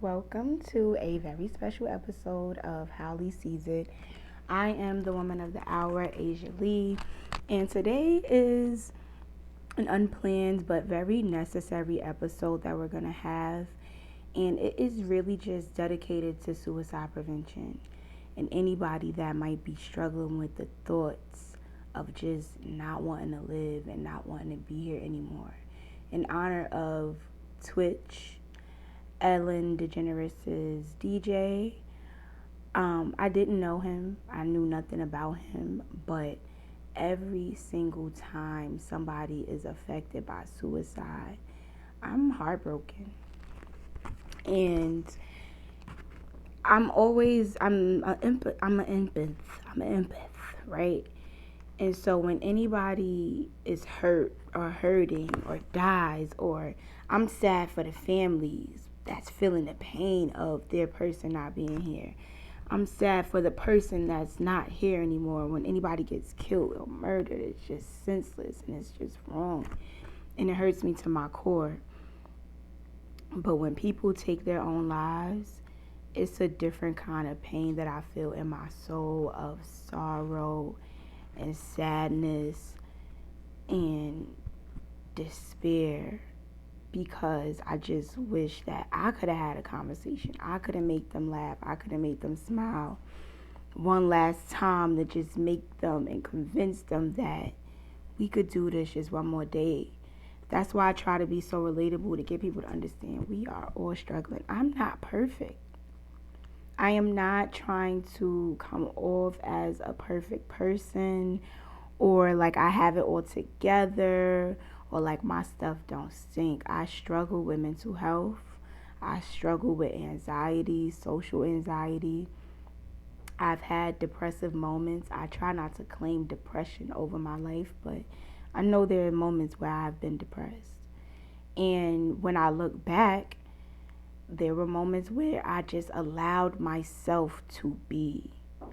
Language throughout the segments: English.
Welcome to a very special episode of How Lee Sees It. I am the woman of the hour, Asia Lee, and today is an unplanned but very necessary episode that we're going to have, and it is really just dedicated to suicide prevention and anybody that might be struggling with the thoughts of just not wanting to live and not wanting to be here anymore. In honor of Twitch, Ellen DeGeneres' DJ. I didn't know him. I knew nothing about him, but every single time somebody is affected by suicide, I'm heartbroken. And I'm an empath, right? And so when anybody is hurt or hurting or dies, or I'm sad for the families that's feeling the pain of their person not being here. I'm sad for the person that's not here anymore. When anybody gets killed or murdered, it's just senseless and it's just wrong. And it hurts me to my core. But when people take their own lives, it's a different kind of pain that I feel in my soul, of sorrow and sadness and despair, because I just wish that I could have had a conversation. I could have made them laugh. I could have made them smile one last time, to just make them and convince them that we could do this just one more day. That's why I try to be so relatable, to get people to understand we are all struggling. I'm not perfect. I am not trying to come off as a perfect person, or like I have it all together, or like my stuff don't stink. I struggle with mental health. I struggle with anxiety, social anxiety. I've had depressive moments. I try not to claim depression over my life, but I know there are moments where I've been depressed. And when I look back, there were moments where I just allowed myself to be.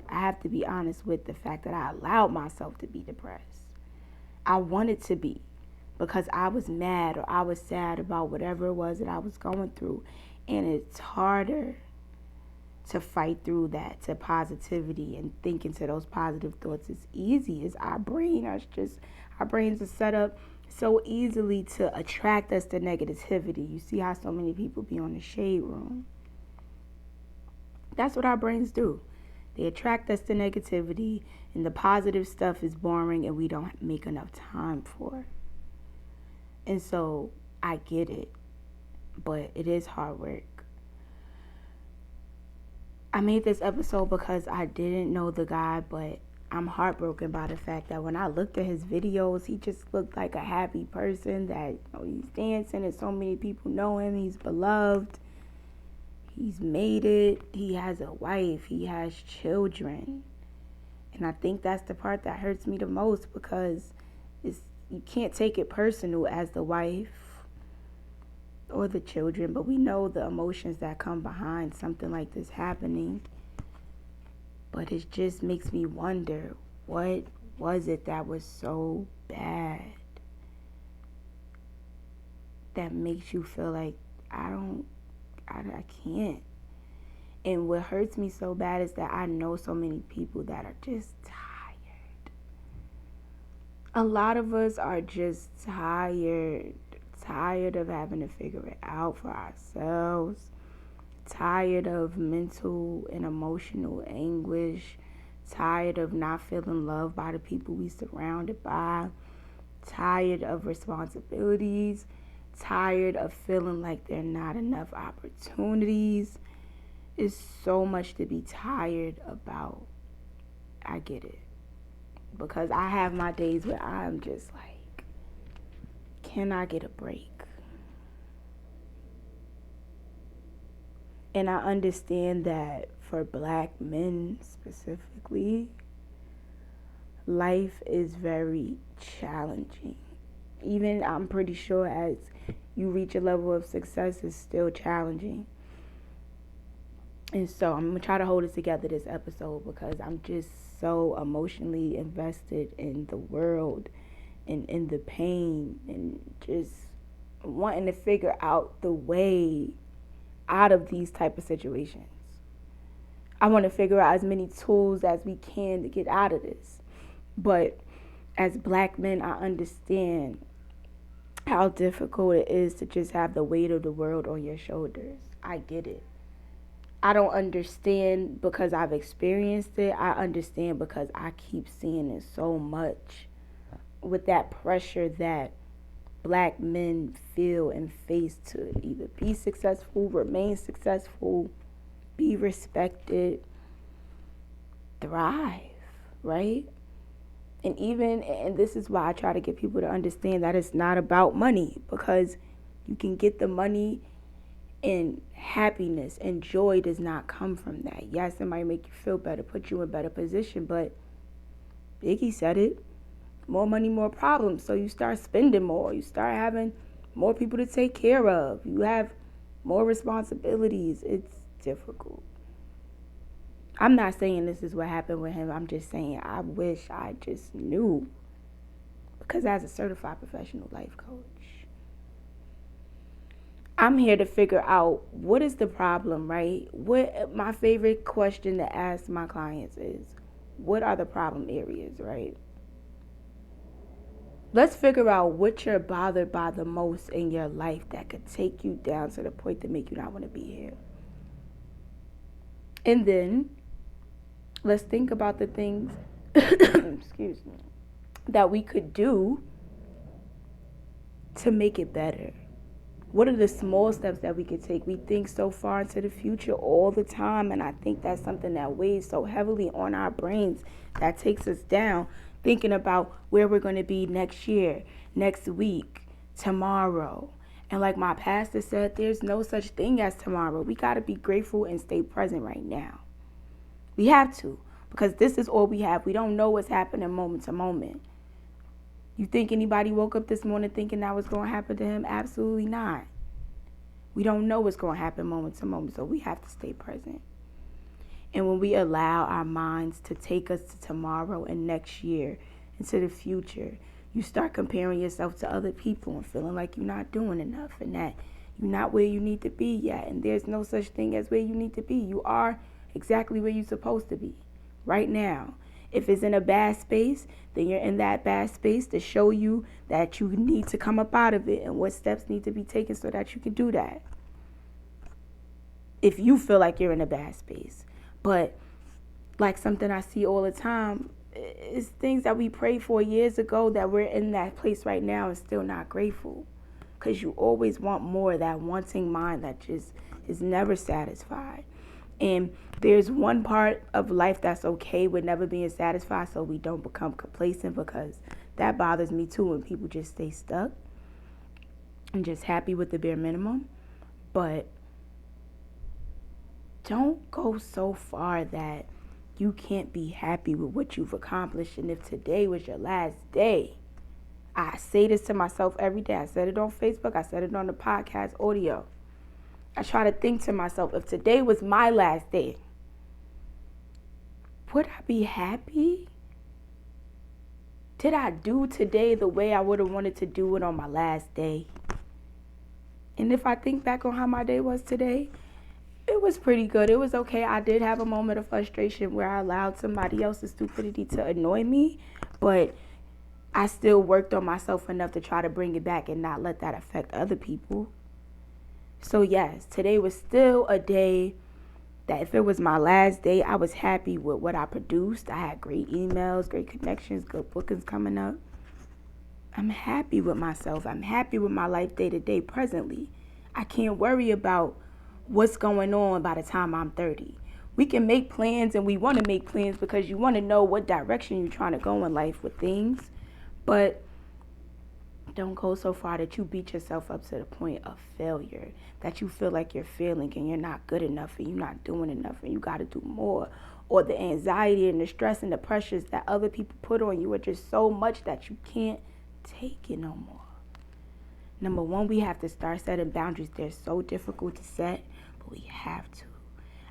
I have to be honest with the fact that I allowed myself to be depressed. I wanted to be, because I was mad or I was sad about whatever it was that I was going through. And it's harder to fight through that to positivity and think into those positive thoughts. It's easy. It's our brains are set up so easily to attract us to negativity. You see how so many people be on the shade room. That's what our brains do. They attract us to negativity, and the positive stuff is boring and we don't make enough time for. And so I get it, but it is hard work. I made this episode because I didn't know the guy, but I'm heartbroken by the fact that when I looked at his videos, he just looked like a happy person, that he's dancing and so many people know him. He's beloved. He's made it. He has a wife. He has children. And I think that's the part that hurts me the most, because you can't take it personal as the wife or the children, but we know the emotions that come behind something like this happening. But it just makes me wonder, what was it that was so bad that makes you feel like I can't? And what hurts me so bad is that I know so many people that are just tired. A lot of us are just tired of having to figure it out for ourselves, tired of mental and emotional anguish, tired of not feeling loved by the people we surrounded by, tired of responsibilities, tired of feeling like there are not enough opportunities. It's so much to be tired about. I get it, because I have my days where I'm just like, can I get a break? And I understand that for Black men specifically, life is very challenging. Even, I'm pretty sure, as you reach a level of success, it's still challenging. And so I'm going to try to hold it together this episode, because I'm just so emotionally invested in the world and in the pain, and just wanting to figure out the way out of these type of situations. I want to figure out as many tools as we can to get out of this. But as black men, I understand how difficult it is to just have the weight of the world on your shoulders. I get it. I don't understand because I've experienced it. I understand because I keep seeing it so much with that pressure that black men feel and face to either be successful, remain successful, be respected, thrive, right? And this is why I try to get people to understand that it's not about money, because you can get the money and happiness and joy does not come from that. Yes, it might make you feel better, put you in a better position, but Biggie said it, more money, more problems. So you start spending more. You start having more people to take care of. You have more responsibilities. It's difficult. I'm not saying this is what happened with him. I'm just saying I wish I just knew. Because as a certified professional life coach, I'm here to figure out what is the problem, right? What my favorite question to ask my clients is, what are the problem areas, right? Let's figure out what you're bothered by the most in your life that could take you down to the point to make you not want to be here. And then let's think about the things, excuse me, that we could do to make it better. What are the small steps that we could take? We think so far into the future all the time, and I think that's something that weighs so heavily on our brains that takes us down, thinking about where we're going to be next year, next week, tomorrow. And like my pastor said, there's no such thing as tomorrow. We got to be grateful and stay present right now. We have to, because this is all we have. We don't know what's happening moment to moment. You think anybody woke up this morning thinking that was going to happen to him? Absolutely not. We don't know what's going to happen moment to moment, so we have to stay present. And when we allow our minds to take us to tomorrow and next year, into the future, you start comparing yourself to other people and feeling like you're not doing enough and that you're not where you need to be yet. And there's no such thing as where you need to be. You are exactly where you're supposed to be right now. If it's in a bad space, then you're in that bad space to show you that you need to come up out of it and what steps need to be taken so that you can do that. If you feel like you're in a bad space. But like something I see all the time is things that we prayed for years ago that we're in that place right now and still not grateful. Because you always want more, that wanting mind that just is never satisfied. And there's one part of life that's okay with never being satisfied, so we don't become complacent, because that bothers me too when people just stay stuck and just happy with the bare minimum. But don't go so far that you can't be happy with what you've accomplished. And if today was your last day, I say this to myself every day. I said it on Facebook. I said it on the podcast audio. I try to think to myself, if today was my last day, would I be happy? Did I do today the way I would have wanted to do it on my last day? And if I think back on how my day was today, it was pretty good. It was okay. I did have a moment of frustration where I allowed somebody else's stupidity to annoy me, but I still worked on myself enough to try to bring it back and not let that affect other people. So yes, today was still a day that if it was my last day, I was happy with what I produced. I had great emails, great connections, good bookings coming up. I'm happy with myself. I'm happy with my life day to day presently. I can't worry about what's going on by the time I'm 30. We can make plans, and we want to make plans because you want to know what direction you're trying to go in life with things. But don't go so far that you beat yourself up to the point of failure, that you feel like you're failing and you're not good enough and you're not doing enough and you got to do more. Or the anxiety and the stress and the pressures that other people put on you are just so much that you can't take it no more. Number one, we have to start setting boundaries. They're so difficult to set, but we have to.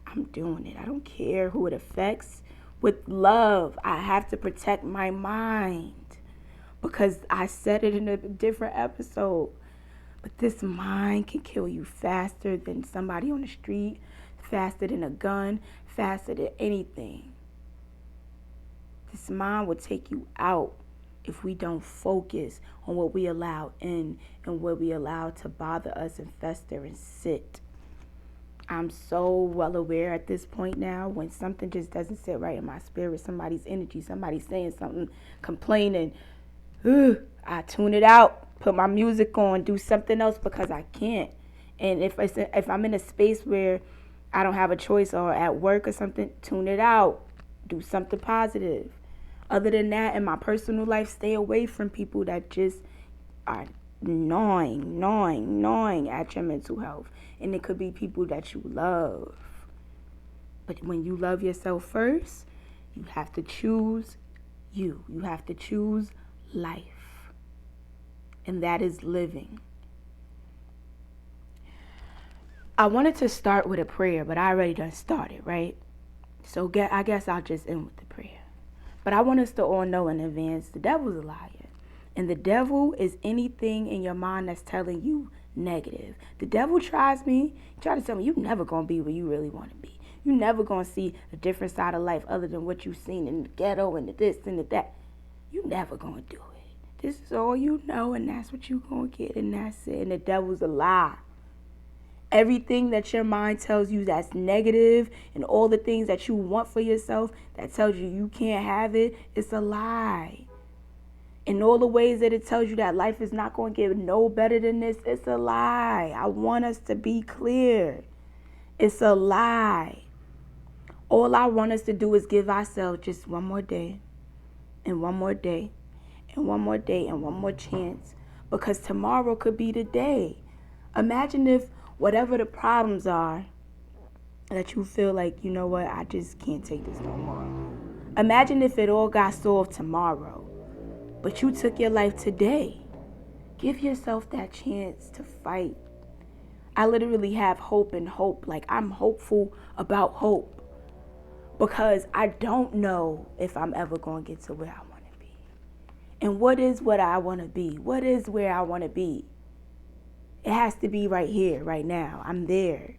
I'm doing it. I don't care who it affects. With love, I have to protect my mind. Because I said it in a different episode. But this mind can kill you faster than somebody on the street, faster than a gun, faster than anything. This mind will take you out if we don't focus on what we allow in and what we allow to bother us and fester and sit. I'm so well aware at this point now when something just doesn't sit right in my spirit, somebody's energy, somebody saying something, complaining, I tune it out, put my music on, do something else because I can't. And if I'm in a space where I don't have a choice or at work or something, tune it out, do something positive. Other than that, in my personal life, stay away from people that just are gnawing at your mental health. And it could be people that you love. But when you love yourself first, you have to choose you. You have to choose life. And that is living. I wanted to start with a prayer, but I already done started, right? So I guess I'll just end with the prayer. But I want us to all know in advance, the devil's a liar. And the devil is anything in your mind that's telling you negative. The devil tries to tell me, you're never going to be where you really want to be. You're never going to see a different side of life other than what you've seen in the ghetto and the this and the that. You're never going to do it. This is all you know, and that's what you're going to get, and that's it. And the devil's a lie. Everything that your mind tells you that's negative and all the things that you want for yourself that tells you can't have it, it's a lie. In all the ways that it tells you that life is not going to get no better than this, it's a lie. I want us to be clear. It's a lie. All I want us to do is give ourselves just one more day and one more day and one more day and one more chance, because tomorrow could be the day. Imagine if whatever the problems are that you feel like, you know what, I just can't take this no more. Imagine if it all got solved tomorrow, but you took your life today. Give yourself that chance to fight. I literally have hope and hope. Like, I'm hopeful about hope because I don't know if I'm ever going to get to where I want to be. And what is what I want to be? What is where I want to be? It has to be right here, right now. I'm there.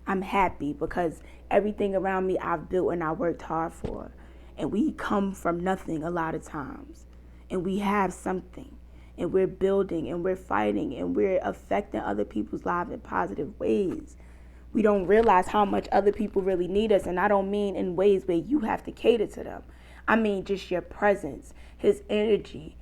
I'm happy because everything around me I've built and I worked hard for. And we come from nothing a lot of times. And we have something. And we're building and we're fighting and we're affecting other people's lives in positive ways. We don't realize how much other people really need us. And I don't mean in ways where you have to cater to them. I mean just your presence, his energy.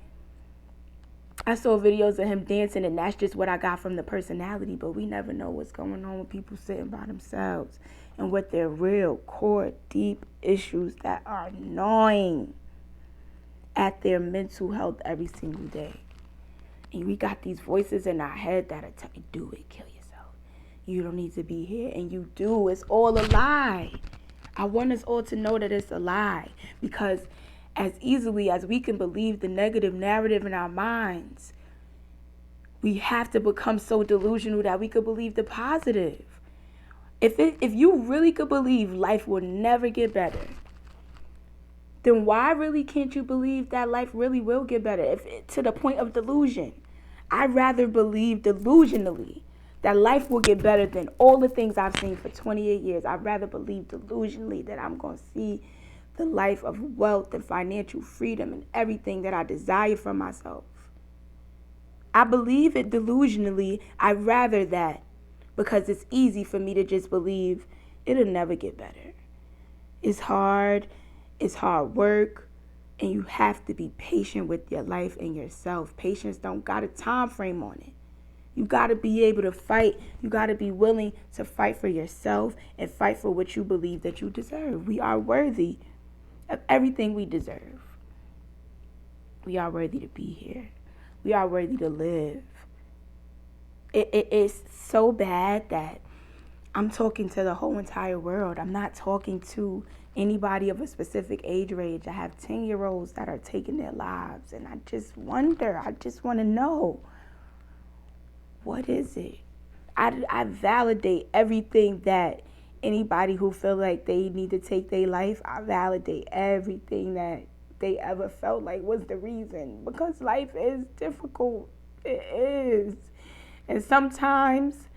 I saw videos of him dancing, and that's just what I got from the personality. But we never know what's going on with people sitting by themselves and what their real core, deep issues that are gnawing at their mental health every single day. And we got these voices in our head that are telling you, do it, kill yourself. You don't need to be here. And you do. It's all a lie. I want us all to know that it's a lie, because as easily as we can believe the negative narrative in our minds, we have to become so delusional that we could believe the positive. If you really could believe life will never get better, then why really can't you believe that life really will get better? To the point of delusion. I'd rather believe delusionally that life will get better than all the things I've seen for 28 years. I'd rather believe delusionally that I'm going to see the life of wealth and financial freedom and everything that I desire for myself. I believe it delusionally. I'd rather that, because it's easy for me to just believe it'll never get better. It's hard work, and you have to be patient with your life and yourself. Patience don't got a time frame on it. You got to be able to fight. You got to be willing to fight for yourself and fight for what you believe that you deserve. We are worthy of everything we deserve. We are worthy to be here. We are worthy to live. It is so bad that I'm talking to the whole entire world. I'm not talking to anybody of a specific age range. I have 10-year-olds that are taking their lives, and I just wonder, I just want to know, what is it? I validate everything that anybody who feel like they need to take their life, I validate everything that they ever felt like was the reason, because life is difficult. It is. And sometimes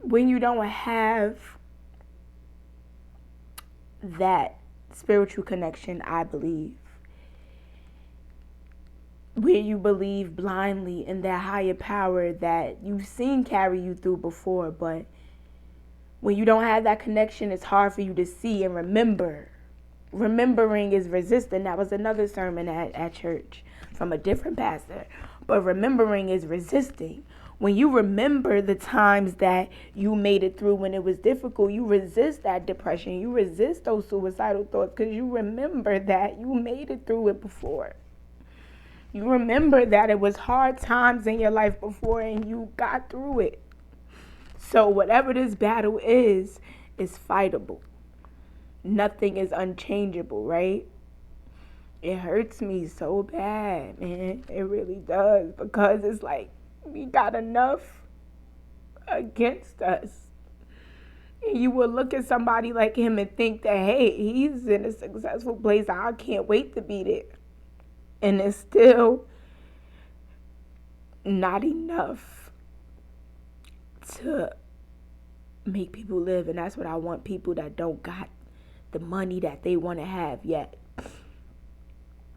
when you don't have that spiritual connection, I believe, where you believe blindly in that higher power that you've seen carry you through before, but when you don't have that connection, it's hard for you to see and remember. Remembering is resisting. That was another sermon at church from a different pastor. But remembering is resisting. When you remember the times that you made it through when it was difficult, you resist that depression. You resist those suicidal thoughts because you remember that you made it through it before. You remember that it was hard times in your life before and you got through it. So whatever this battle is fightable. Nothing is unchangeable, right? It hurts me so bad, man. It really does, because it's like we got enough against us. And you will look at somebody like him and think that, hey, he's in a successful place. I can't wait to be there. And it's still not enough to make people live. And that's what I want people that don't got the money that they want to have yet.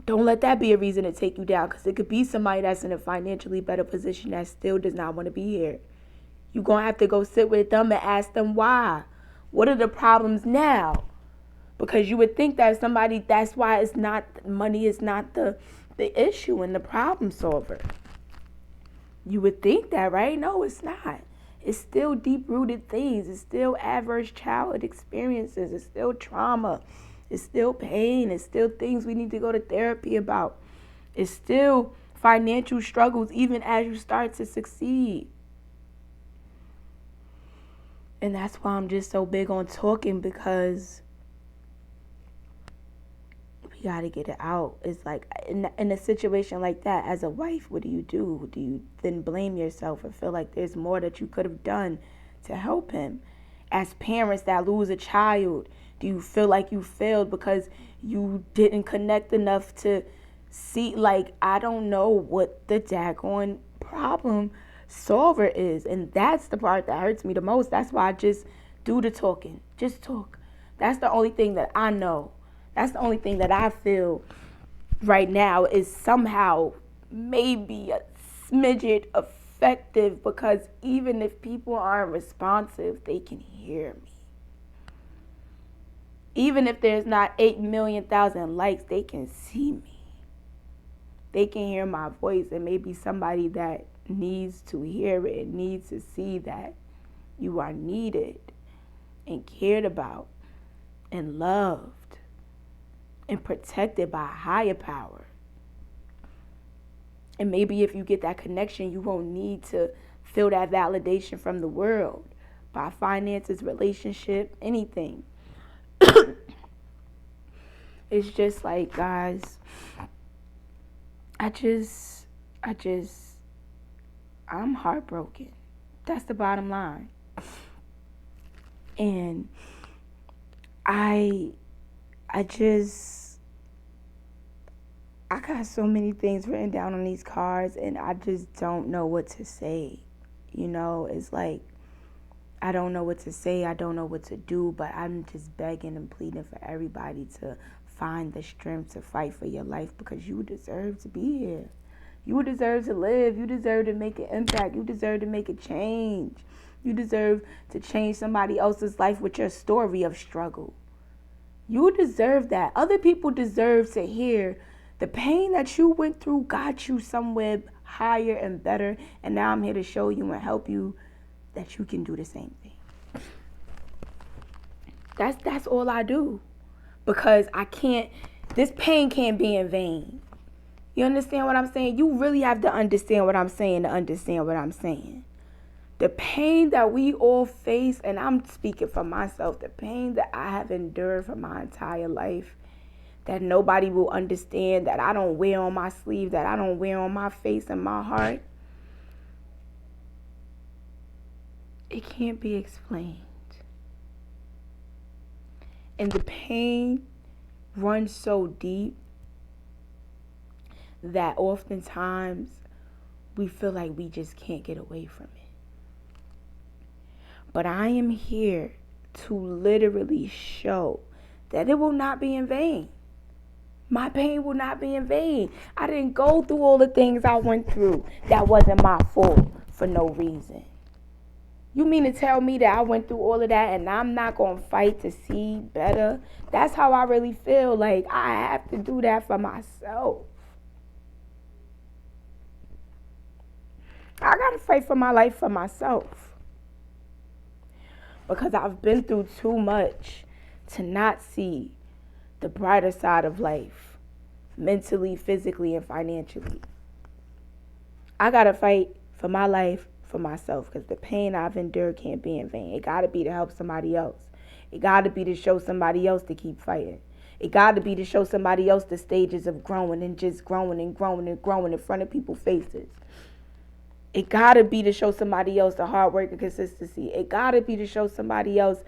Don't let that be a reason to take you down, because it could be somebody that's in a financially better position that still does not want to be here. You're going to have to go sit with them and ask them why. What are the problems now? Because you would think that somebody, that's why it's not, money is not the issue and the problem solver. You would think that, right? No, it's not. It's still deep-rooted things. It's still adverse childhood experiences. It's still trauma. It's still pain. It's still things we need to go to therapy about. It's still financial struggles even as you start to succeed. And that's why I'm just so big on talking, because we got to get it out. It's like in a situation like that, as a wife, what do you do? Do you then blame yourself and feel like there's more that you could have done to help him? As parents that lose a child, do you feel like you failed because you didn't connect enough to see, like, I don't know what the daggone problem solver is. And that's the part that hurts me the most. That's why I just do the talking. Just talk. That's the only thing that I know. That's the only thing that I feel right now is somehow maybe a smidget effective, because even if people aren't responsive, they can hear me. Even if there's not 8,000,000 likes, they can see me. They can hear my voice, and maybe somebody that needs to hear it, needs to see that you are needed and cared about and loved and protected by a higher power. And maybe if you get that connection, you won't need to feel that validation from the world, by finances, relationship, anything. It's just like, guys, I'm heartbroken. That's the bottom line. And I got so many things written down on these cards, and I just don't know what to say. You know, it's like, I don't know what to say. I don't know what to do, but I'm just begging and pleading for everybody to find the strength to fight for your life, because you deserve to be here. You deserve to live. You deserve to make an impact. You deserve to make a change. You deserve to change somebody else's life with your story of struggle. You deserve that. Other people deserve to hear the pain that you went through got you somewhere higher and better, and now I'm here to show you and help you that you can do the same thing. That's all I do. Because this pain can't be in vain. You understand what I'm saying? You really have to understand what I'm saying to understand what I'm saying. The pain that we all face, and I'm speaking for myself, the pain that I have endured for my entire life, that nobody will understand, that I don't wear on my sleeve, that I don't wear on my face and my heart, it can't be explained. And the pain runs so deep that oftentimes we feel like we just can't get away from it. But I am here to literally show that it will not be in vain. My pain will not be in vain. I didn't go through all the things I went through that wasn't my fault for no reason. You mean to tell me that I went through all of that and I'm not going to fight to see better? That's how I really feel. Like, I have to do that for myself. I got to fight for my life for myself. Because I've been through too much to not see the brighter side of life, mentally, physically, and financially. I got to fight for my life for myself, because the pain I've endured can't be in vain. It got to be to help somebody else. It got to be to show somebody else to keep fighting. It got to be to show somebody else the stages of growing and just growing and growing and growing in front of people's faces. It got to be to show somebody else the hard work and consistency. It got to be to show somebody else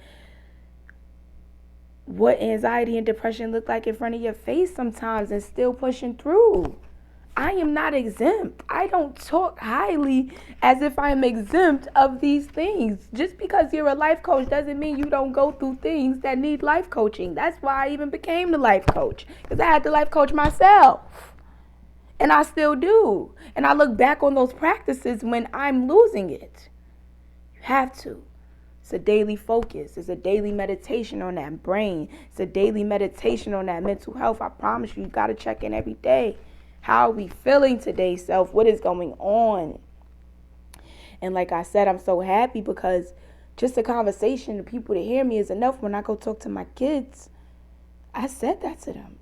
what anxiety and depression look like in front of your face sometimes and still pushing through. I am not exempt. I don't talk highly as if I'm exempt of these things. Just because you're a life coach doesn't mean you don't go through things that need life coaching. That's why I even became the life coach, because I had to life coach myself. And I still do. And I look back on those practices when I'm losing it. You have to. It's a daily focus. It's a daily meditation on that brain. It's a daily meditation on that mental health. I promise you got to check in every day. How are we feeling today, self? What is going on? And like I said, I'm so happy because just a conversation, the people to hear me is enough. When I go talk to my kids, I said that to them.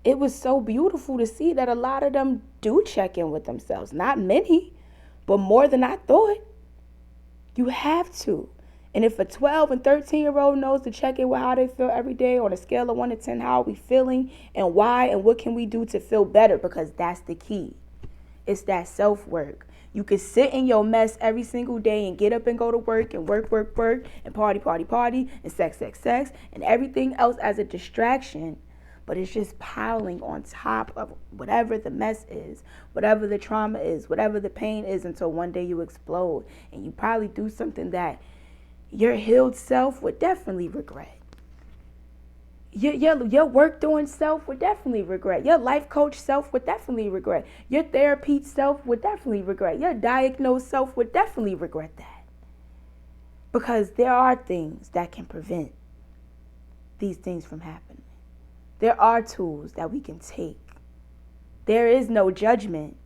It was so beautiful to see that a lot of them do check in with themselves. Not many, but more than I thought. You have to. And if a 12 and 13-year-old knows to check in with how they feel every day on a scale of 1 to 10, how are we feeling and why and what can we do to feel better? Because that's the key. It's that self-work. You can sit in your mess every single day and get up and go to work and work and party and sex and everything else as a distraction. But it's just piling on top of whatever the mess is, whatever the trauma is, whatever the pain is, until one day you explode. And you probably do something that your healed self would definitely regret. Your work doing self would definitely regret. Your life coach self would definitely regret. Your therapy self would definitely regret. Your diagnosed self would definitely regret that. Because there are things that can prevent these things from happening. There are tools that we can take. There is no judgment.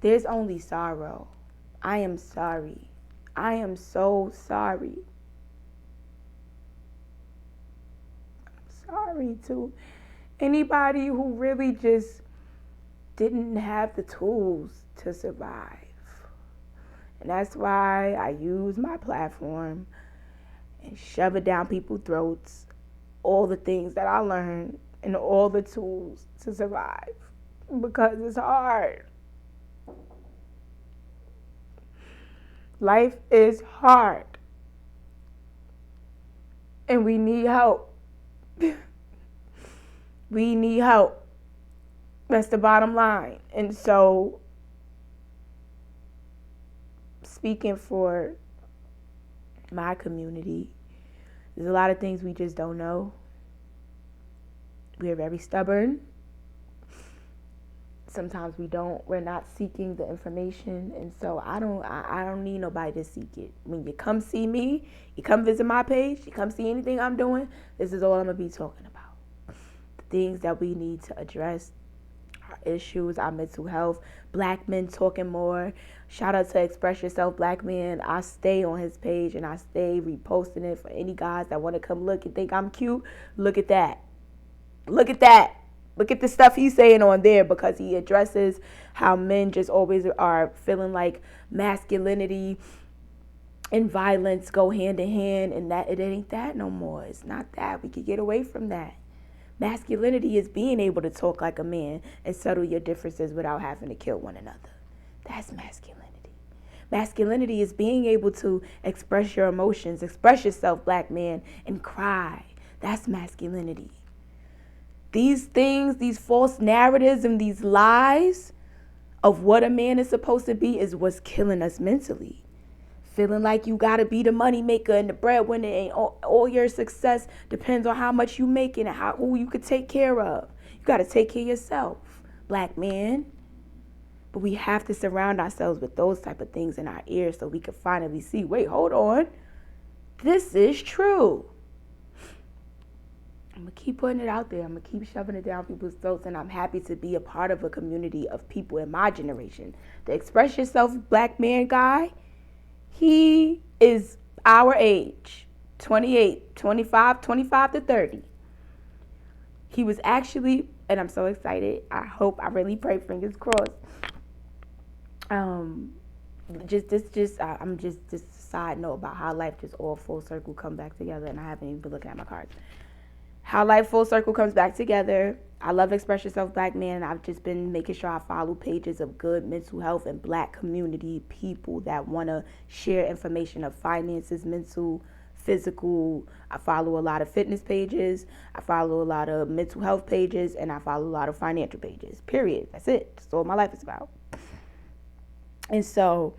There's only sorrow. I am sorry. I am so sorry. I'm sorry to anybody who really just didn't have the tools to survive. And that's why I use my platform and shove it down people's throats, all the things that I learned and all the tools to survive, because it's hard. Life is hard. And we need help. We need help. That's the bottom line. And so, speaking for my community, there's a lot of things we just don't know. We are very stubborn. Sometimes we're not seeking the information, and so I don't need nobody to seek it. When you come see me, you come visit my page, you come see anything I'm doing, this is all I'm gonna be talking about. The things that we need to address, our issues, our mental health, black men talking more. Shout out to Express Yourself Black Man. I stay on his page and I stay reposting it for any guys that want to come look and think I'm cute. Look at that. Look at that. Look at the stuff he's saying on there, because he addresses how men just always are feeling like masculinity and violence go hand in hand, and that it ain't that no more. It's not that. We could get away from that. Masculinity is being able to talk like a man and settle your differences without having to kill one another. That's masculinity. Masculinity is being able to express your emotions, express yourself, black man, and cry. That's masculinity. These things, these false narratives and these lies of what a man is supposed to be is what's killing us mentally. Feeling like you gotta be the money maker and the breadwinner, and all your success depends on how much you making and who you could take care of. You gotta take care of yourself, black man. But we have to surround ourselves with those type of things in our ears so we can finally see, wait, hold on. This is true. I'm going to keep putting it out there. I'm going to keep shoving it down people's throats, and I'm happy to be a part of a community of people in my generation. The Express Yourself black man guy, he is our age, 28, 25 to 30. He was actually, and I'm so excited, I really pray, fingers crossed. I'm just a side note about how life just all full circle come back together, and I haven't even been looking at my cards. How life full circle comes back together. I love Express Yourself Black Man. I've just been making sure I follow pages of good mental health and black community people that want to share information of finances, mental, physical. I follow a lot of fitness pages. I follow a lot of mental health pages, and I follow a lot of financial pages. Period. That's it. That's all my life is about. And so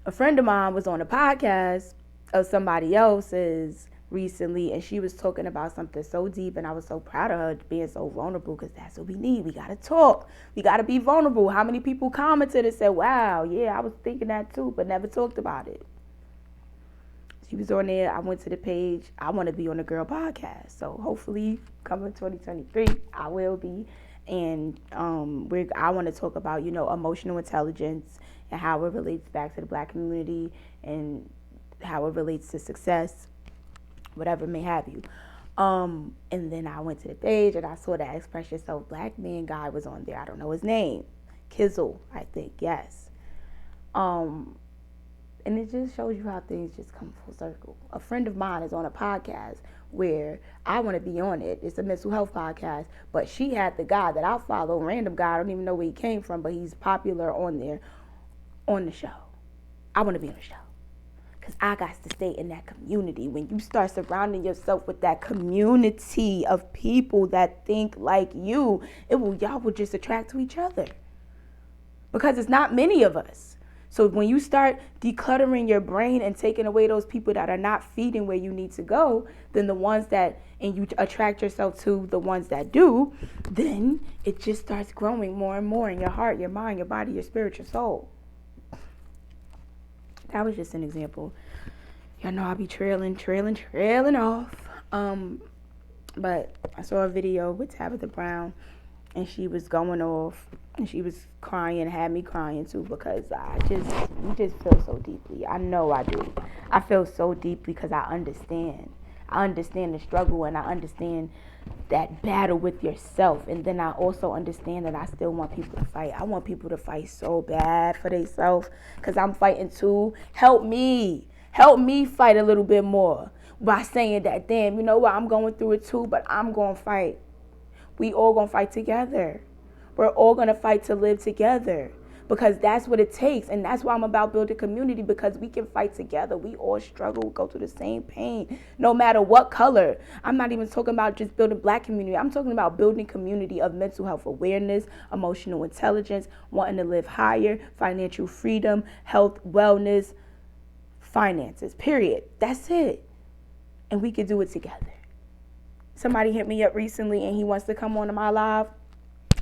a friend of mine was on a podcast of somebody else's recently, and she was talking about something so deep, and I was so proud of her being so vulnerable, because that's what we need. We got to talk. We got to be vulnerable. How many people commented and said, wow, yeah, I was thinking that too, but never talked about it. She was on there. I went to the page. I want to be on the Girl podcast. So hopefully coming 2023, I will be. And I want to talk about, emotional intelligence and how it relates back to the black community and how it relates to success, whatever may have you. And then I went to the page and I saw that Express Yourself Black Man guy was on there. I don't know his name. Kizzle, I think, yes. And it just shows you how things just come full circle. A friend of mine is on a podcast where I want to be on it. It's a mental health podcast, but she had the guy that I follow, random guy, I don't even know where he came from, but he's popular on there, on the show. I want to be on the show because I got to stay in that community. When you start surrounding yourself with that community of people that think like you, y'all will just attract to each other because it's not many of us. So when you start decluttering your brain and taking away those people that are not feeding where you need to go, then the ones that, and you attract yourself to the ones that do, then it just starts growing more and more in your heart, your mind, your body, your spirit, your soul. That was just an example. Y'all know I be trailing off. But I saw a video with Tabitha Brown, and she was going off, and she was crying, had me crying too, because we just feel so deeply. I know I do. I feel so deeply because I understand. I understand the struggle, and I understand that battle with yourself. And then I also understand that I still want people to fight. I want people to fight so bad for themselves, because I'm fighting too. Help me fight a little bit more by saying that, damn, you know what, I'm going through it too, but I'm going to fight. We all going to fight together. We're all going to fight to live together, because that's what it takes. And that's why I'm about building community, because we can fight together. We all struggle, go through the same pain, no matter what color. I'm not even talking about just building black community. I'm talking about building community of mental health awareness, emotional intelligence, wanting to live higher, financial freedom, health, wellness, finances, period. That's it. And we can do it together. Somebody hit me up recently and he wants to come on to my live.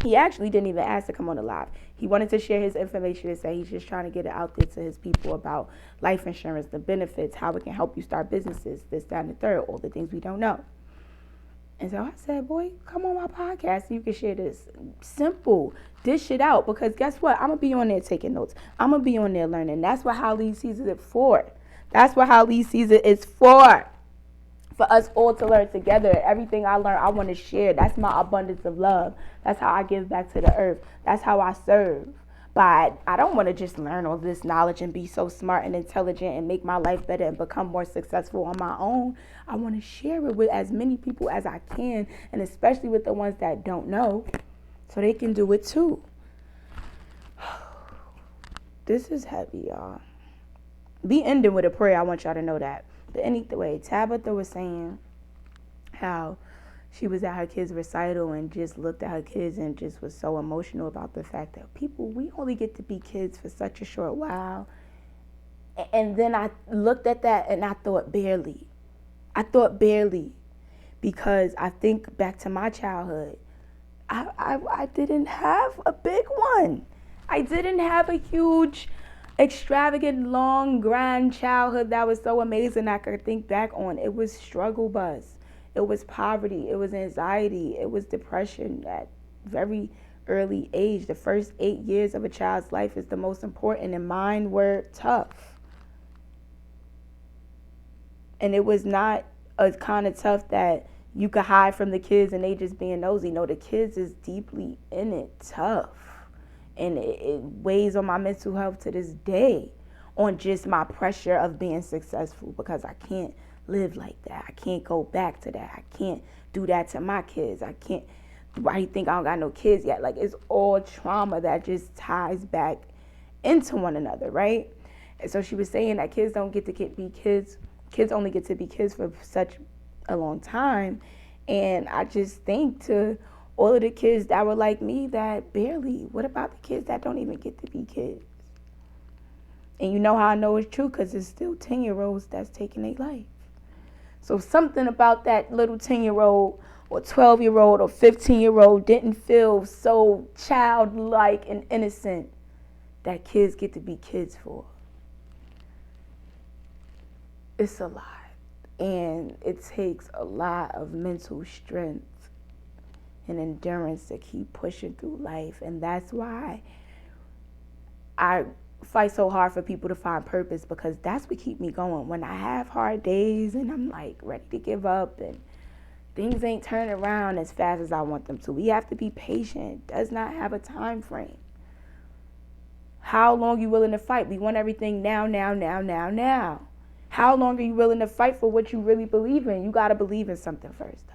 He actually didn't even ask to come on the live. He wanted to share his information and say he's just trying to get it out there to his people about life insurance, the benefits, how it can help you start businesses, this, that, and the third, all the things we don't know. And so I said, boy, come on my podcast and you can share this. Simple. Dish it out, because guess what? I'm going to be on there taking notes. I'm going to be on there learning. That's what How Lead Season is for. That's what How Lead Season is for us all to learn together. Everything I learn, I want to share. That's my abundance of love. That's how I give back to the earth. That's how I serve. But I don't want to just learn all this knowledge and be so smart and intelligent and make my life better and become more successful on my own. I want to share it with as many people as I can, and especially with the ones that don't know, so they can do it too. This is heavy, y'all. Be ending with a prayer. I want y'all to know that. But anyway, Tabitha was saying how she was at her kids' recital and just looked at her kids and just was so emotional about the fact that we only get to be kids for such a short while. And then I looked at that and I thought barely. Because I think back to my childhood. I didn't have a big one. I didn't have a huge, extravagant, long, grand childhood that was so amazing I could think back on. It was struggle bus. It was poverty. It was anxiety. It was depression at very early age. The first 8 years of a child's life is the most important, and mine were tough. And it was not a kind of tough that you could hide from the kids and they just being nosy. No, the kids is deeply in it, tough. And it weighs on my mental health to this day, on just my pressure of being successful, because I can't live like that. I can't go back to that. I can't do that to my kids. I can't. Why do you think I don't got no kids yet? Like, it's all trauma that just ties back into one another, right? And so she was saying that kids don't get to be kids. Kids only get to be kids for such a long time. And I just think to all of the kids that were like me that barely, what about the kids that don't even get to be kids? And you know how I know it's true? Because it's still 10-year-olds that's taking their life. So something about that little 10-year-old or 12-year-old or 15-year-old didn't feel so childlike and innocent that kids get to be kids for. It's a lot. And it takes a lot of mental strength and endurance to keep pushing through life. And that's why I fight so hard for people to find purpose, because that's what keeps me going. When I have hard days and I'm like ready to give up and things ain't turning around as fast as I want them to, we have to be patient. It does not have a time frame. How long you willing to fight? We want everything now. How long are you willing to fight for what you really believe in? You got to believe in something first, though.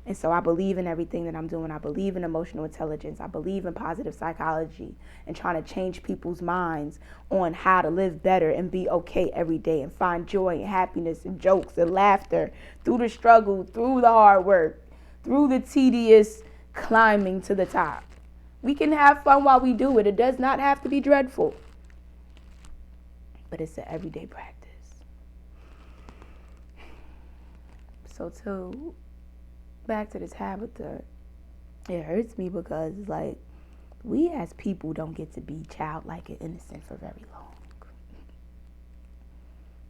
And so I believe in everything that I'm doing. I believe in emotional intelligence. I believe in positive psychology and trying to change people's minds on how to live better and be okay every day and find joy and happiness and jokes and laughter through the struggle, through the hard work, through the tedious climbing to the top. We can have fun while we do it. It does not have to be dreadful. But it's an everyday practice. So back to this habit, it hurts me because it's like we as people don't get to be childlike and innocent for very long.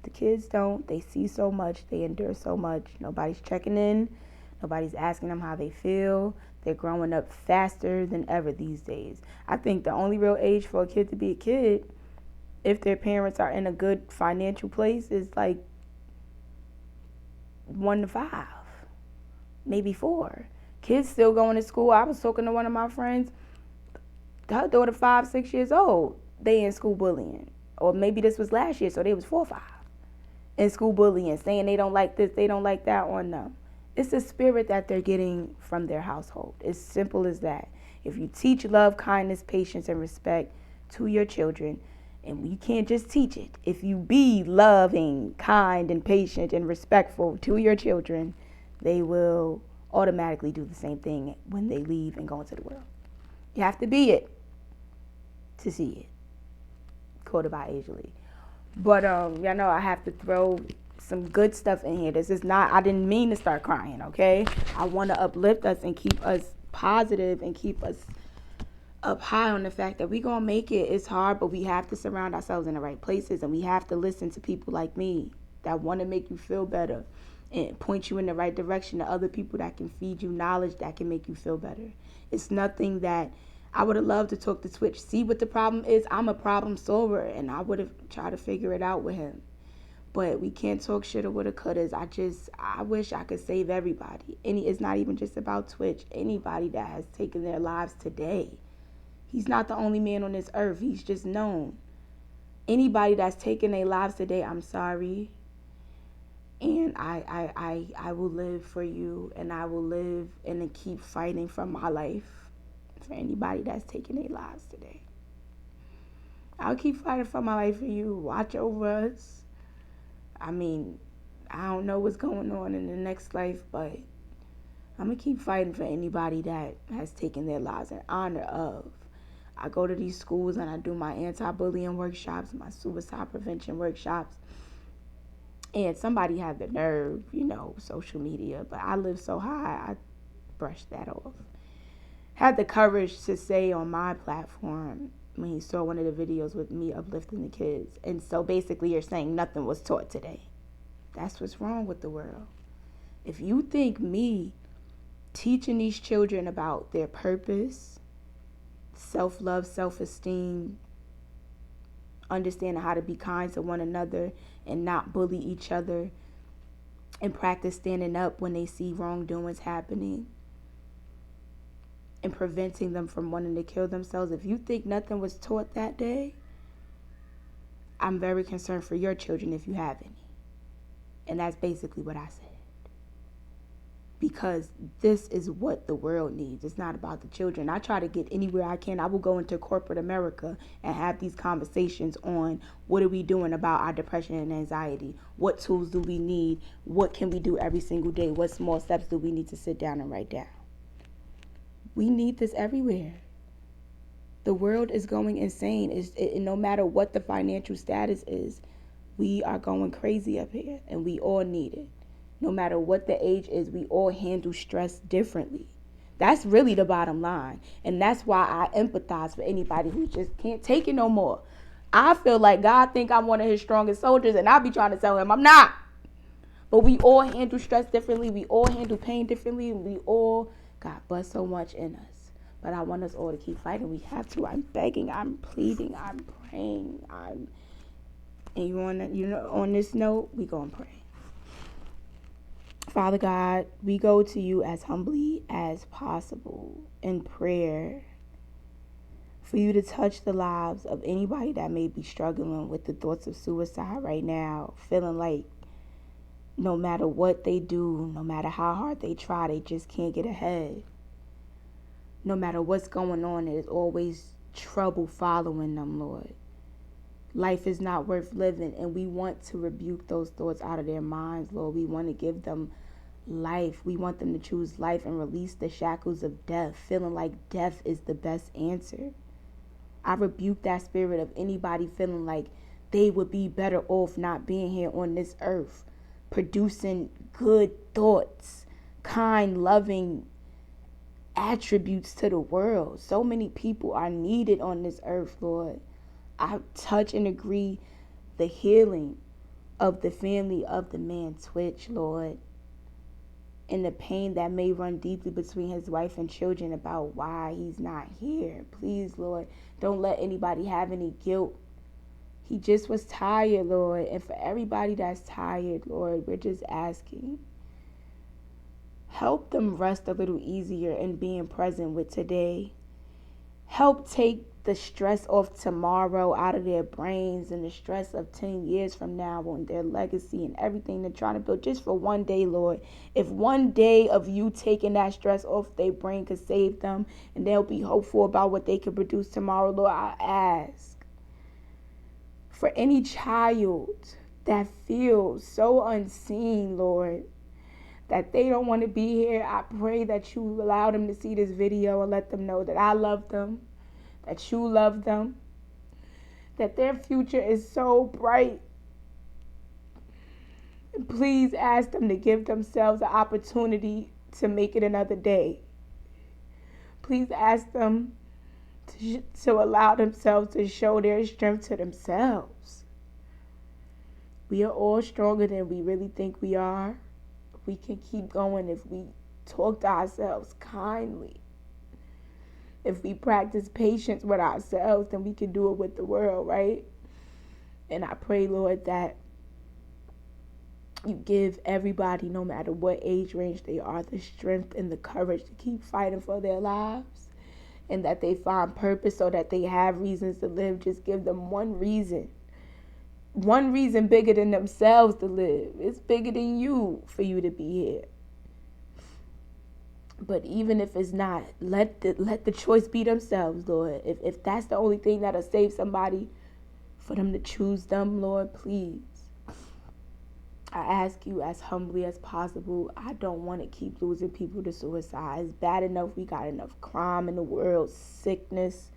The kids don't. They see so much. They endure so much. Nobody's checking in. Nobody's asking them how they feel. They're growing up faster than ever these days. I think the only real age for a kid to be a kid, if their parents are in a good financial place, is like 1 to 5, maybe 4. Kids still going to school. I was talking to one of my friends. Her daughter 5, 6 years old. They in school bullying, or maybe this was last year, so they was 4 or 5 in school bullying, saying they don't like this, they don't like that on them. It's the spirit that they're getting from their household. It's simple as that. If you teach love, kindness, patience, and respect to your children, and you can't just teach it. If you be loving, kind, and patient and respectful to your children, they will automatically do the same thing when they leave and go into the world. You have to be it to see it. Quoted by Asia Lee. But y'all know I have to throw some good stuff in here. This is not, I didn't mean to start crying, okay? I want to uplift us and keep us positive and keep us up high on the fact that we gonna make it. It's hard, but we have to surround ourselves in the right places, and we have to listen to people like me that want to make you feel better and point you in the right direction, to other people that can feed you knowledge that can make you feel better. It's nothing that I would have loved to talk to Twitch, see what the problem is. I'm a problem solver, and I would have tried to figure it out with him. But we can't talk shit or woulda couldas. I wish I could save everybody. It's not even just about Twitch. Anybody that has taken their lives today. He's not the only man on this earth. He's just known. Anybody that's taken their lives today, I'm sorry. And I will live for you, and I will live and keep fighting for my life for anybody that's taken their lives today. I'll keep fighting for my life for you. Watch over us. I mean, I don't know what's going on in the next life, but I'm going to keep fighting for anybody that has taken their lives in honor of. I go to these schools and I do my anti-bullying workshops, my suicide prevention workshops. And somebody had the nerve, social media, but I live so high, I brushed that off. Had the courage to say on my platform when he saw one of the videos with me uplifting the kids. And so basically you're saying nothing was taught today. That's what's wrong with the world. If you think me teaching these children about their purpose, self-love, self-esteem, understanding how to be kind to one another and not bully each other, and practice standing up when they see wrongdoings happening and preventing them from wanting to kill themselves, if you think nothing was taught that day, I'm very concerned for your children if you have any. And that's basically what I said. Because this is what the world needs. It's not about the children. I try to get anywhere I can. I will go into corporate America and have these conversations on what are we doing about our depression and anxiety? What tools do we need? What can we do every single day? What small steps do we need to sit down and write down? We need this everywhere. The world is going insane. No matter what the financial status is, we are going crazy up here, and we all need it. No matter what the age is, we all handle stress differently. That's really the bottom line. And that's why I empathize for anybody who just can't take it no more. I feel like God think I'm one of his strongest soldiers, and I be trying to tell him I'm not. But we all handle stress differently. We all handle pain differently. And we all got but so much in us. But I want us all to keep fighting. We have to. I'm begging. I'm pleading. I'm praying. On this note, we gonna pray. Father God, we go to you as humbly as possible in prayer for you to touch the lives of anybody that may be struggling with the thoughts of suicide right now, feeling like no matter what they do, no matter how hard they try, they just can't get ahead. No matter what's going on, there's always trouble following them, Lord. Life is not worth living, and we want to rebuke those thoughts out of their minds, Lord. We want to give them life. We want them to choose life and release the shackles of death, feeling like death is the best answer. I rebuke that spirit of anybody feeling like they would be better off not being here on this earth, producing good thoughts, kind, loving attributes to the world. So many people are needed on this earth, Lord. I touch and agree the healing of the family of the man Twitch, Lord, and the pain that may run deeply between his wife and children about why he's not here. Please, Lord, don't let anybody have any guilt. He just was tired, Lord, and for everybody that's tired, Lord, we're just asking, help them rest a little easier in being present with today. Help take the stress of tomorrow out of their brains and the stress of 10 years from now on their legacy and everything they're trying to build just for one day, Lord. If one day of you taking that stress off their brain could save them and they'll be hopeful about what they could produce tomorrow, Lord, I ask for any child that feels so unseen, Lord, that they don't want to be here. I pray that you allow them to see this video and let them know that I love them, that you love them, that their future is so bright. And please ask them to give themselves an opportunity to make it another day. Please ask them to allow themselves to show their strength to themselves. We are all stronger than we really think we are. We can keep going if we talk to ourselves kindly. If we practice patience with ourselves, then we can do it with the world, right? And I pray, Lord, that you give everybody, no matter what age range they are, the strength and the courage to keep fighting for their lives, and that they find purpose so that they have reasons to live. Just give them one reason bigger than themselves to live. It's bigger than you for you to be here. But even if it's not, let the choice be themselves, Lord. If that's the only thing that'll save somebody, for them to choose them, Lord, please. I ask you as humbly as possible. I don't want to keep losing people to suicide. It's bad enough we got enough crime in the world, sickness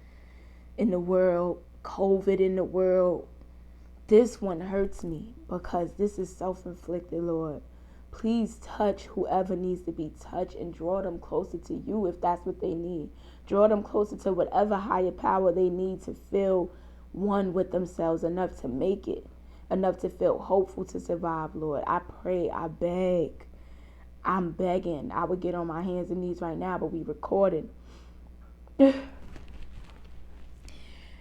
in the world, COVID in the world. This one hurts me because this is self-inflicted, Lord. Please touch whoever needs to be touched and draw them closer to you if that's what they need. Draw them closer to whatever higher power they need to feel one with themselves, enough to make it, enough to feel hopeful to survive, Lord. I pray, I beg. I'm begging. I would get on my hands and knees right now, but we recorded.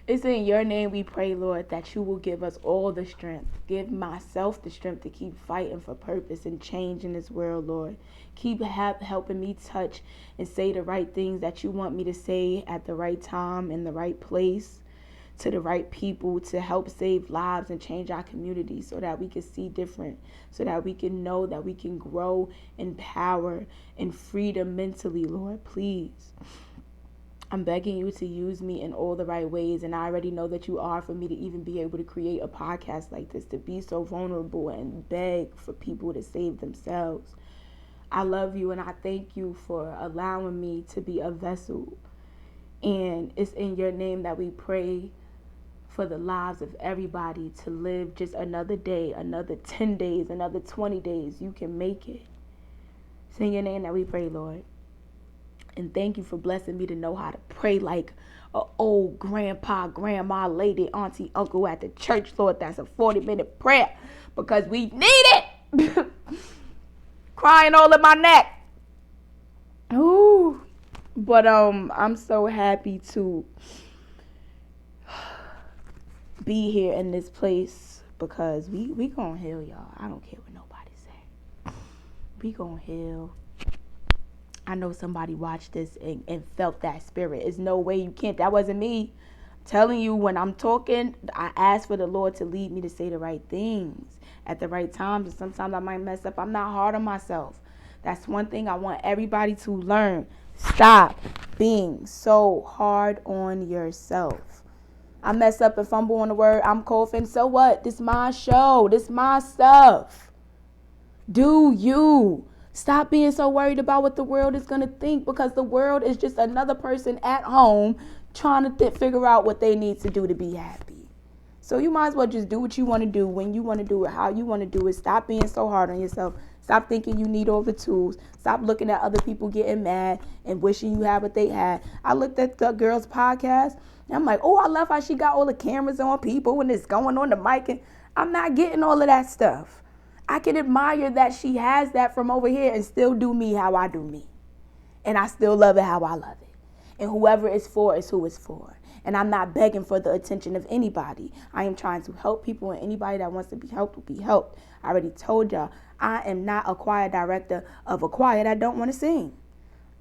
It's in your name we pray, Lord, that you will give us all the strength. Give myself the strength to keep fighting for purpose and change in this world, Lord. Keep helping me touch and say the right things that you want me to say at the right time, in the right place, to the right people, to help save lives and change our community so that we can see different, so that we can know that we can grow in power and freedom mentally, Lord. Please. I'm begging you to use me in all the right ways, and I already know that you are, for me to even be able to create a podcast like this, to be so vulnerable and beg for people to save themselves. I love you, and I thank you for allowing me to be a vessel. And it's in your name that we pray for the lives of everybody to live just another day, another 10 days, another 20 days. You can make it. It's in your name that we pray, Lord. And thank you for blessing me to know how to pray like an old grandpa, grandma, lady, auntie, uncle at the church, Lord. That's a 40-minute prayer because we need it. Crying all in my neck. Ooh. But I'm so happy to be here in this place because we gonna heal, y'all. I don't care what nobody say. We gonna heal. I know somebody watched this and felt that spirit. There's no way you can't. That wasn't me. I'm telling you, when I'm talking, I ask for the Lord to lead me to say the right things at the right times. And sometimes I might mess up. I'm not hard on myself. That's one thing I want everybody to learn. Stop being so hard on yourself. I mess up and fumble on the word. I'm coughing. So what? This my show. This my stuff. Do you. Stop being so worried about what the world is going to think, because the world is just another person at home trying to figure out what they need to do to be happy. So you might as well just do what you want to do, when you want to do it, how you want to do it. Stop being so hard on yourself. Stop thinking you need all the tools. Stop looking at other people getting mad and wishing you had what they had. I looked at the girl's podcast and I'm like, oh, I love how she got all the cameras on people and it's going on the mic. And I'm not getting all of that stuff. I can admire that she has that from over here and still do me how I do me. And I still love it how I love it. And whoever it's for is who it's for. And I'm not begging for the attention of anybody. I am trying to help people, and anybody that wants to be helped will be helped. I already told y'all, I am not a choir director of a choir that don't want to sing.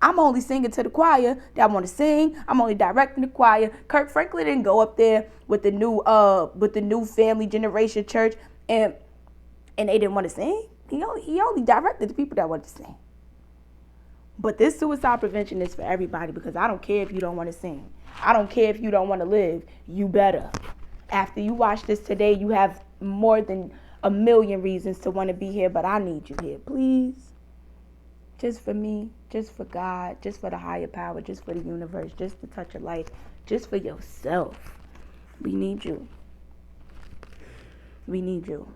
I'm only singing to the choir that want to sing. I'm only directing the choir. Kirk Franklin didn't go up there with the new family generation church and they didn't want to sing. He only directed the people that wanted to sing. But this suicide prevention is for everybody, because I don't care if you don't want to sing. I don't care if you don't want to live. You better. After you watch this today, you have more than a million reasons to want to be here, but I need you here, please. Just for me, just for God, just for the higher power, just for the universe, just to touch your life, just for yourself. We need you. We need you.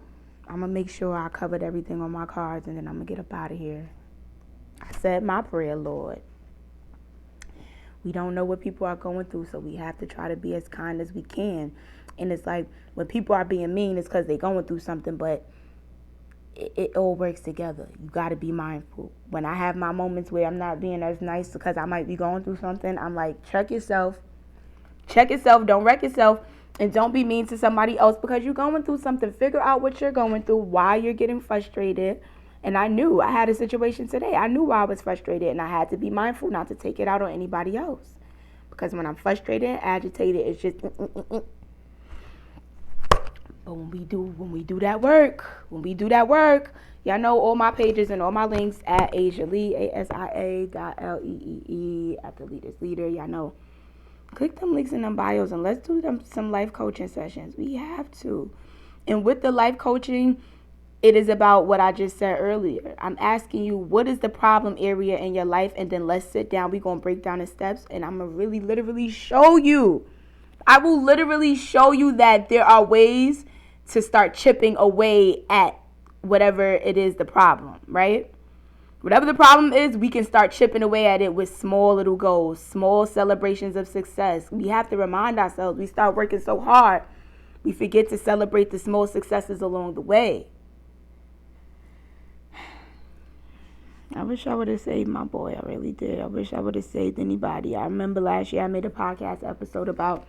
I'm going to make sure I covered everything on my cards, and then I'm going to get up out of here. I said my prayer, Lord. We don't know what people are going through, so we have to try to be as kind as we can. And it's like, when people are being mean, it's because they're going through something, but it all works together. You got to be mindful. When I have my moments where I'm not being as nice because I might be going through something, I'm like, check yourself. Check yourself. Don't wreck yourself. And don't be mean to somebody else because you're going through something. Figure out what you're going through, why you're getting frustrated. And I knew I had a situation today. I knew why I was frustrated, and I had to be mindful not to take it out on anybody else. Because when I'm frustrated and agitated, it's just But when we do that work, y'all know all my pages and all my links at Asia Lee, ASIA.LEEE, at the Leaders Leader. Y'all know. Click them links in them bios and let's do some life coaching sessions. We have to. And with the life coaching, It is about what I just said earlier. I'm asking you, what is the problem area in your life? And then let's sit down. We're going to break down the steps. And I'm going to really literally show you. I will literally show you that there are ways to start chipping away at whatever it is the problem, right? Whatever the problem is, we can start chipping away at it with small little goals, small celebrations of success. We have to remind ourselves, we start working so hard, we forget to celebrate the small successes along the way. I wish I would have saved my boy. I really did. I wish I would have saved anybody. I remember last year I made a podcast episode about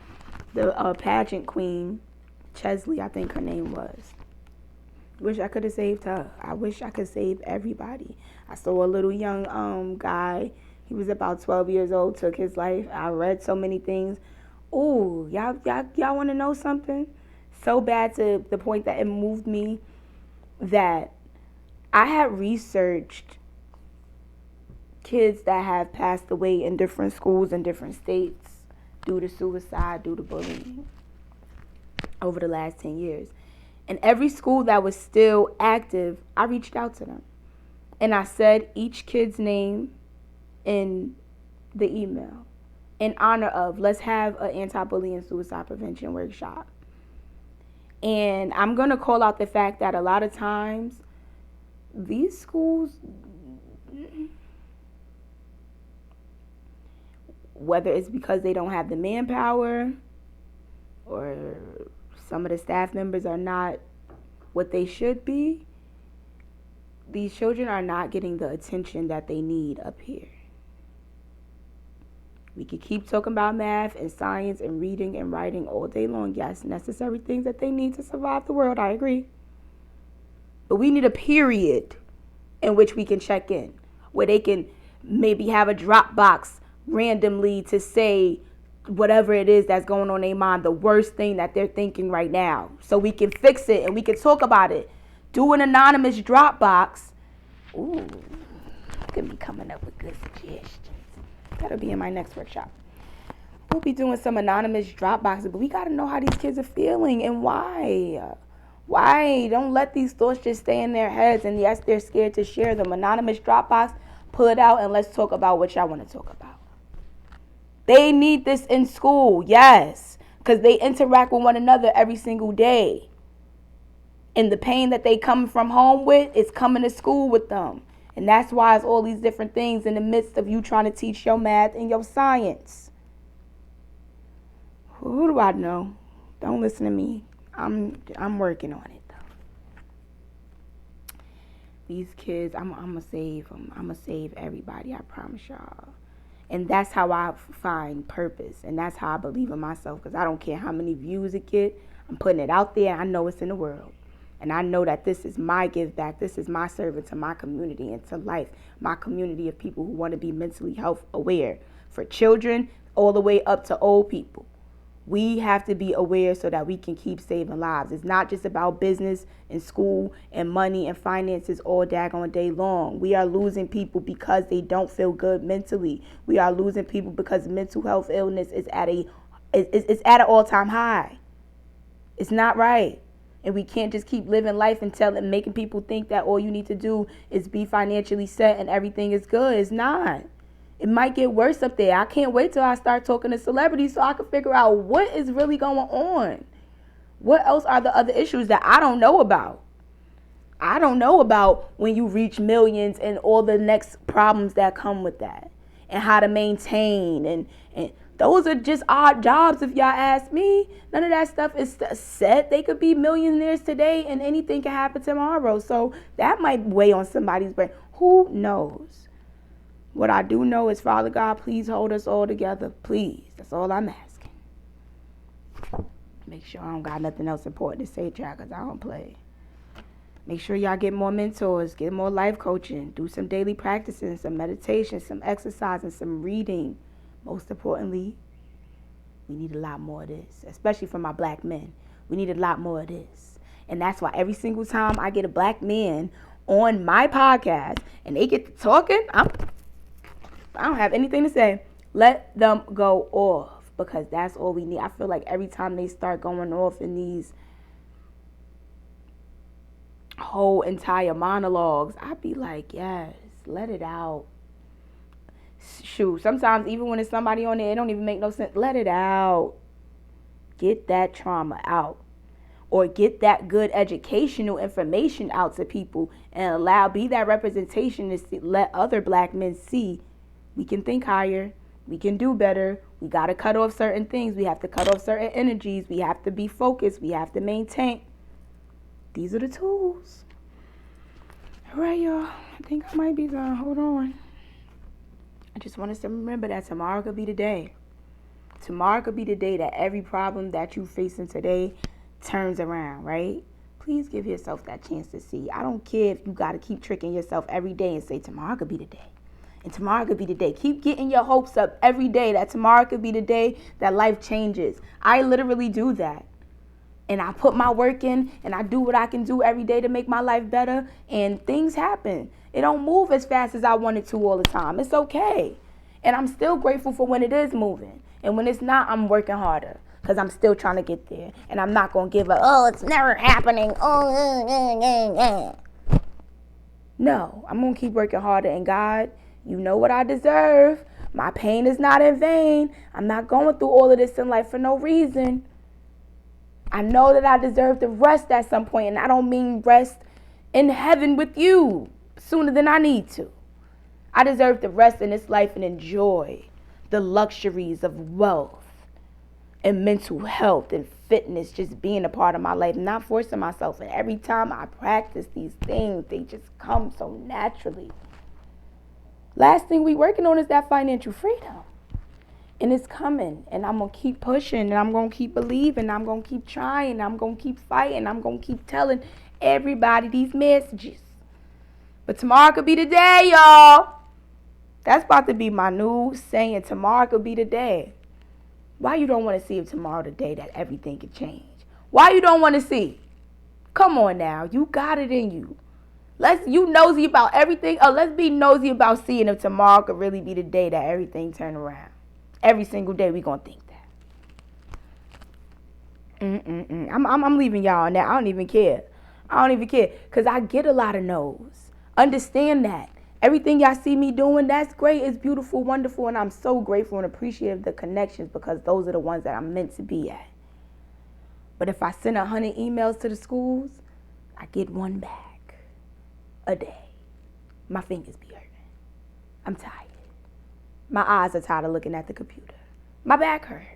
the pageant queen, Chesley, I think her name was. Wish I could have saved her. I wish I could save everybody. I saw a little young guy. He was about 12 years old, took his life. I read so many things. Ooh, y'all want to know something? So bad to the point that it moved me that I had researched kids that have passed away in different schools in different states due to suicide, due to bullying over the last 10 years. And every school that was still active, I reached out to them. And I said each kid's name in the email in honor of, let's have an anti-bullying suicide prevention workshop. And I'm going to call out the fact that a lot of times these schools, whether it's because they don't have the manpower or some of the staff members are not what they should be, these children are not getting the attention that they need up here. We could keep talking about math and science and reading and writing all day long. Yes, necessary things that they need to survive the world. I agree. But we need a period in which we can check in, where they can maybe have a drop box randomly to say whatever it is that's going on in their mind, the worst thing that they're thinking right now, so we can fix it and we can talk about it. Do an anonymous Dropbox. Ooh, look at me coming up with good suggestions. That'll be in my next workshop. We'll be doing some anonymous Dropboxes, but we got to know how these kids are feeling and why. Why? Don't let these thoughts just stay in their heads, and yes, they're scared to share them. Anonymous Dropbox, pull it out and let's talk about what y'all want to talk about. They need this in school, yes, because they interact with one another every single day. And the pain that they come from home with is coming to school with them. And that's why it's all these different things in the midst of you trying to teach your math and your science. Who do I know? Don't listen to me. I'm working on it, though. These kids, I'm going to save them. I'm going to save everybody, I promise y'all. And that's how I find purpose. And that's how I believe in myself. Because I don't care how many views it get. I'm putting it out there. I know it's in the world. And I know that this is my give back. This is my service to my community and to life. My community of people who want to be mentally health aware. For children all the way up to old people. We have to be aware so that we can keep saving lives. It's not just about business and school and money and finances all daggone day long. We are losing people because they don't feel good mentally. We are losing people because mental health illness is at an all-time high. It's not right. And we can't just keep living life and making people think that all you need to do is be financially set and everything is good. It's not. It might get worse up there. I can't wait till I start talking to celebrities so I can figure out what is really going on. What else are the other issues that I don't know about? I don't know about when you reach millions and all the next problems that come with that. And how to maintain. And those are just odd jobs if y'all ask me. None of that stuff is set. They could be millionaires today and anything can happen tomorrow. So that might weigh on somebody's brain. Who knows? What I do know is, Father God, please hold us all together. Please. That's all I'm asking. Make sure I don't got nothing else important to say, child, because I don't play. Make sure y'all get more mentors, get more life coaching, do some daily practicing, some meditation, some exercise, and some reading. Most importantly, we need a lot more of this, especially for my black men. We need a lot more of this. And that's why every single time I get a black man on my podcast and they get to talking, I don't have anything to say. Let them go off, because that's all we need. I feel like every time they start going off in these whole entire monologues. I'd be like, yes, let it out. Shoot, sometimes even when it's somebody on there, it don't even make no sense. Let it out. Get that trauma out. Or get that good educational information out to people and be that representation to let other black men see we can think higher, we can do better, we got to cut off certain things, we have to cut off certain energies, we have to be focused, we have to maintain. These are the tools. All right, y'all, I think I might be done. Hold on. I just want us to remember that tomorrow could be the day. Tomorrow could be the day that every problem that you facing today turns around, right? Please give yourself that chance to see. I don't care if you got to keep tricking yourself every day and say tomorrow could be the day. And tomorrow could be the day. Keep getting your hopes up every day that tomorrow could be the day that life changes. I literally do that. And I put my work in and I do what I can do every day to make my life better. And things happen. It don't move as fast as I want it to all the time. It's okay. And I'm still grateful for when it is moving. And when it's not, I'm working harder. Because I'm still trying to get there. And I'm not going to give up. Oh, it's never happening. No, I'm going to keep working harder. And God, you know what I deserve. My pain is not in vain. I'm not going through all of this in life for no reason. I know that I deserve to rest at some point. And I don't mean rest in heaven with you sooner than I need to. I deserve to rest in this life and enjoy the luxuries of wealth and mental health and fitness just being a part of my life, not forcing myself. And every time I practice these things, they just come so naturally. Last thing we working on is that financial freedom. And it's coming. And I'm going to keep pushing. And I'm going to keep believing. I'm going to keep trying. I'm going to keep fighting. I'm going to keep telling everybody these messages. But tomorrow could be the day, y'all. That's about to be my new saying. Tomorrow could be the day. Why you don't want to see if tomorrow the day that everything can change? Why you don't want to see? Come on now. You got it in you. You nosy about everything. Let's be nosy about seeing if tomorrow could really be the day that everything turn around. Every single day we going to think that. I'm leaving y'all on that. I don't even care. Because I get a lot of no's. Understand that. Everything y'all see me doing, that's great. It's beautiful, wonderful, and I'm so grateful and appreciative of the connections because those are the ones that I'm meant to be at. But if I send 100 emails to the schools, I get one back a day. My fingers be hurting. I'm tired. My eyes are tired of looking at the computer. My back hurt.